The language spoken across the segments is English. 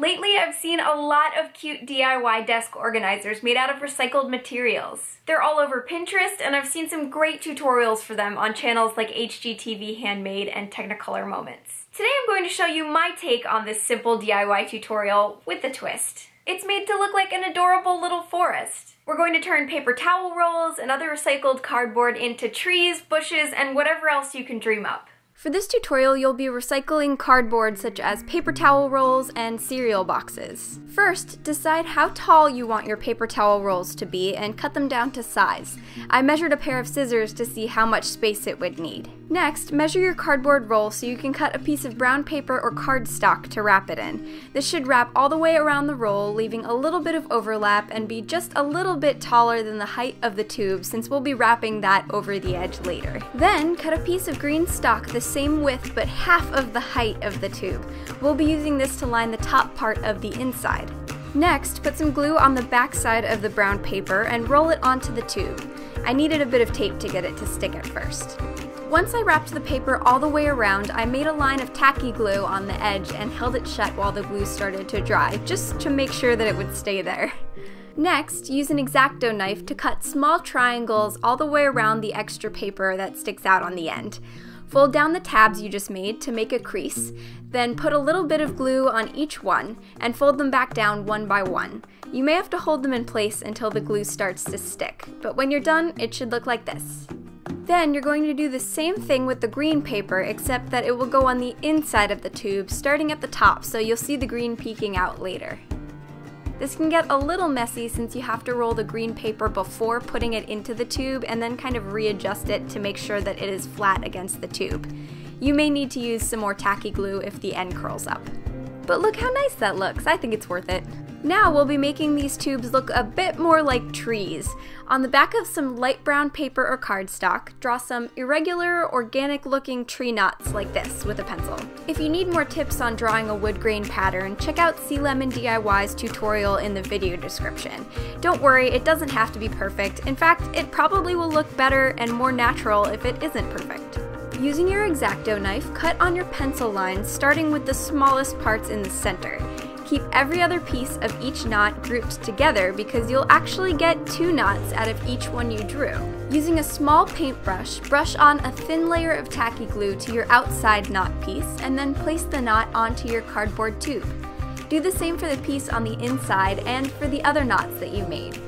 Lately, I've seen a lot of cute DIY desk organizers made out of recycled materials. They're all over Pinterest, and I've seen some great tutorials for them on channels like HGTV Handmade and Technicolor Moments. Today I'm going to show you my take on this simple DIY tutorial with a twist. It's made to look like an adorable little forest. We're going to turn paper towel rolls and other recycled cardboard into trees, bushes, and whatever else you can dream up. For this tutorial, you'll be recycling cardboard such as paper towel rolls and cereal boxes. First, decide how tall you want your paper towel rolls to be and cut them down to size. I measured a pair of scissors to see how much space it would need. Next, measure your cardboard roll so you can cut a piece of brown paper or cardstock to wrap it in. This should wrap all the way around the roll, leaving a little bit of overlap and be just a little bit taller than the height of the tube, since we'll be wrapping that over the edge later. Then, cut a piece of green stock the same width but half of the height of the tube. We'll be using this to line the top part of the inside. Next, put some glue on the back side of the brown paper and roll it onto the tube. I needed a bit of tape to get it to stick at first. Once I wrapped the paper all the way around, I made a line of tacky glue on the edge and held it shut while the glue started to dry, just to make sure that it would stay there. Next, use an X-Acto knife to cut small triangles all the way around the extra paper that sticks out on the end. Fold down the tabs you just made to make a crease, then put a little bit of glue on each one and fold them back down one by one. You may have to hold them in place until the glue starts to stick, but when you're done, it should look like this. Then you're going to do the same thing with the green paper, except that it will go on the inside of the tube, starting at the top, so you'll see the green peeking out later. This can get a little messy since you have to roll the green paper before putting it into the tube and then kind of readjust it to make sure that it is flat against the tube. You may need to use some more tacky glue if the end curls up. But look how nice that looks. I think it's worth it. Now we'll be making these tubes look a bit more like trees. On the back of some light brown paper or cardstock, draw some irregular, organic-looking tree knots like this with a pencil. If you need more tips on drawing a wood grain pattern, check out Sea Lemon DIY's tutorial in the video description. Don't worry, it doesn't have to be perfect. In fact, it probably will look better and more natural if it isn't perfect. Using your X-Acto knife, cut on your pencil lines, starting with the smallest parts in the center. Keep every other piece of each knot grouped together because you'll actually get 2 knots out of each one you drew. Using a small paintbrush, brush on a thin layer of tacky glue to your outside knot piece and then place the knot onto your cardboard tube. Do the same for the piece on the inside and for the other knots that you made.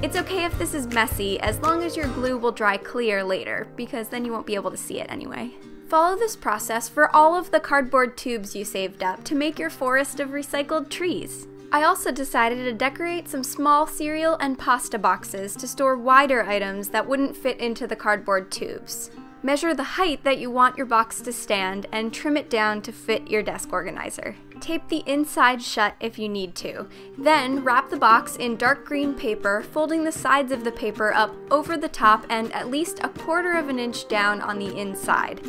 It's okay if this is messy as long as your glue will dry clear later, because then you won't be able to see it anyway. Follow this process for all of the cardboard tubes you saved up to make your forest of recycled trees. I also decided to decorate some small cereal and pasta boxes to store wider items that wouldn't fit into the cardboard tubes. Measure the height that you want your box to stand and trim it down to fit your desk organizer. Tape the inside shut if you need to. Then wrap the box in dark green paper, folding the sides of the paper up over the top and at least 1/4 of an inch down on the inside.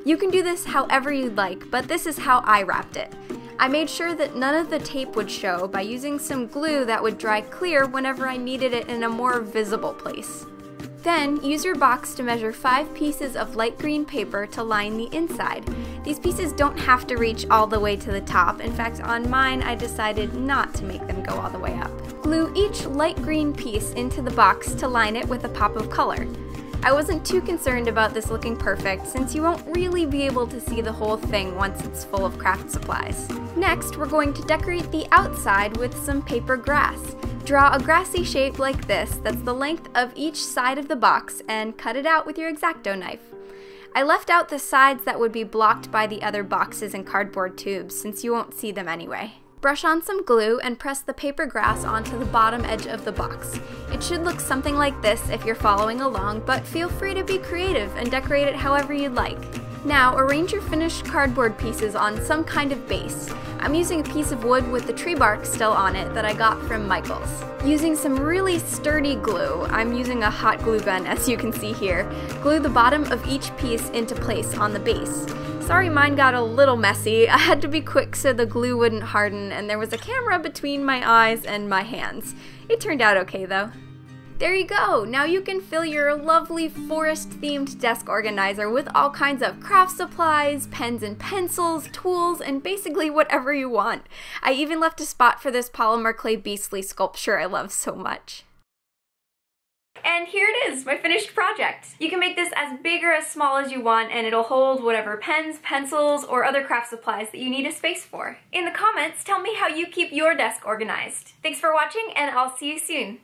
You can do this however you'd like, but this is how I wrapped it. I made sure that none of the tape would show by using some glue that would dry clear whenever I needed it in a more visible place. Then, use your box to measure 5 pieces of light green paper to line the inside. These pieces don't have to reach all the way to the top. In fact, on mine, I decided not to make them go all the way up. Glue each light green piece into the box to line it with a pop of color. I wasn't too concerned about this looking perfect since you won't really be able to see the whole thing once it's full of craft supplies. Next, we're going to decorate the outside with some paper grass. Draw a grassy shape like this that's the length of each side of the box and cut it out with your X-Acto knife. I left out the sides that would be blocked by the other boxes and cardboard tubes since you won't see them anyway. Brush on some glue and press the paper grass onto the bottom edge of the box. It should look something like this if you're following along, but feel free to be creative and decorate it however you'd like. Now, arrange your finished cardboard pieces on some kind of base. I'm using a piece of wood with the tree bark still on it that I got from Michael's. Using some really sturdy glue, I'm using a hot glue gun as you can see here, glue the bottom of each piece into place on the base. Sorry mine got a little messy. I had to be quick so the glue wouldn't harden and there was a camera between my eyes and my hands. It turned out okay though. There you go! Now you can fill your lovely forest-themed desk organizer with all kinds of craft supplies, pens and pencils, tools, and basically whatever you want. I even left a spot for this polymer clay beastly sculpture I love so much. And here it is, my finished project. You can make this as big or as small as you want, and it'll hold whatever pens, pencils, or other craft supplies that you need a space for. In the comments, tell me how you keep your desk organized. Thanks for watching, and I'll see you soon.